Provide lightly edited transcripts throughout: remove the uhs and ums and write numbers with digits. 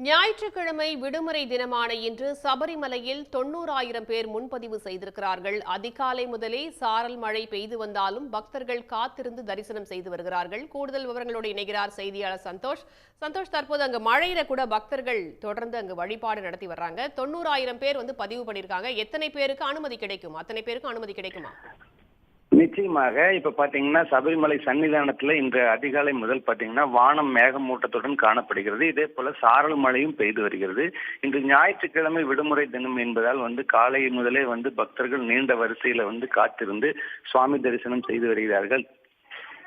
ஞாயிற்றுக்கிழமை விடுமுறை தினமான இன்று சபரிமலையில் 90,000 பேர் முன்பதிவு செய்திருக்கிறார்கள். அதிகாலை முதலே சாரல் மழை பெய்து வந்தாலும் பக்தர்கள் காத்திருந்து தரிசனம் செய்து வருகிறார்கள். கூடுதல் விவரங்களோடு இணைகிறார் செய்தியாளர் சந்தோஷ். தற்போது அங்கு மழையில கூட பக்தர்கள் தொடர்ந்து அங்கு வழிபாடு நடத்தி வர்றாங்க. 90,000 பேர் பதிவு பண்ணியிருக்காங்க. எத்தனை பேருக்கு அனுமதி கிடைக்கும்? அத்தனை பேருக்கு அனுமதி கிடைக்குமா? நிச்சயமாக இப்ப பாத்தீங்கன்னா சபரிமலை சன்னிதானத்துல இன்று அதிகாலை முதல் பாத்தீங்கன்னா வானம் மேகமூட்டத்துடன் காணப்படுகிறது. இதே போல சாரல் மழையும் பெய்து வருகிறது. இன்று ஞாயிற்றுக்கிழமை விடுமுறை தினம் என்பதால் காலை முதலே பக்தர்கள் நீண்ட வரிசையில காத்திருந்து சுவாமி தரிசனம் செய்து வருகிறார்கள்.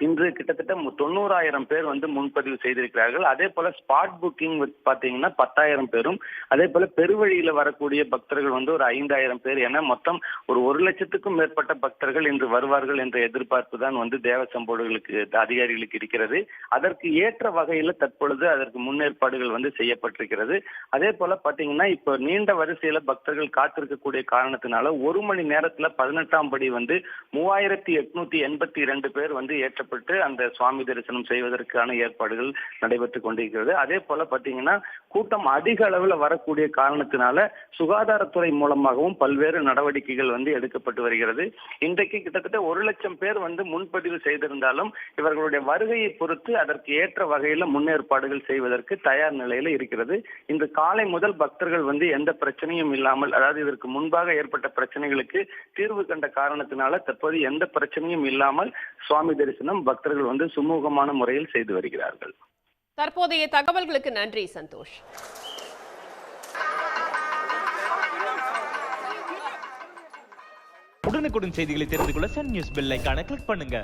இன்று கிட்டத்தட்ட 90,000 பேர் முன்பதிவு செய்திருக்கிறார்கள். அதே போல ஸ்பாட் புக்கிங் பாத்தீங்கன்னா 10,000 பேரும், அதே போல பெருவழியில வரக்கூடிய பக்தர்கள் ஒரு 5,000 பேர் என மொத்தம் ஒரு 1,00,000க்கும் மேற்பட்ட பக்தர்கள் இன்று வருவார்கள் என்ற எதிர்பார்ப்பு தான் தேவசம் போர்டுகளுக்கு அதிகாரிகளுக்கு இருக்கிறது. அதற்கு ஏற்ற வகையில தற்பொழுது அதற்கு முன்னேற்பாடுகள் செய்யப்பட்டிருக்கிறது. அதே போல பாத்தீங்கன்னா இப்ப நீண்ட வரிசையில பக்தர்கள் காத்திருக்கக்கூடிய காரணத்தினால 1 மணி நேரத்துல 18ஆம் படி 3,882 பேர் ஏற்ற அந்த சுவாமி தரிசனம் செய்வதற்கான ஏற்பாடுகள் நடைபெற்றுக் கொண்டிருக்கிறது. அதே போல பாத்தீங்கன்னா கூட்டம் அதிக அளவில் வரக்கூடிய காரணத்தினால சுகாதாரத்துறை மூலமாகவும் பல்வேறு நடவடிக்கைகள் எடுக்கப்பட்டு வருகிறது. இன்றைக்கு கிட்டத்தட்ட 1,00,000 பேர் முன்பதிவு செய்திருந்தாலும் இவர்களுடைய வருகையை பொறுத்து அதற்கு ஏற்ற வகையில முன்னேற்பாடுகள் செய்வதற்கு தயார் நிலையில இருக்கிறது. இன்று காலை முதல் பக்தர்கள் எந்த பிரச்சனையும் இல்லாமல், அதாவது இதற்கு முன்பாக ஏற்பட்ட பிரச்சனைகளுக்கு தீர்வு கண்ட காரணத்தினால தற்போது எந்த பிரச்சனையும் இல்லாமல் சுவாமி தரிசனம் பக்தர்கள் சுமூகமான முறையில் செய்து வருகிறார்கள். தற்போதைய தகவல்களுக்கு நன்றி சந்தோஷ். உடனுக்குடன் செய்திகளை தெரிந்து கொள்ள சன் நியூஸ் பெல் ஐகானை கிளிக் பண்ணுங்க.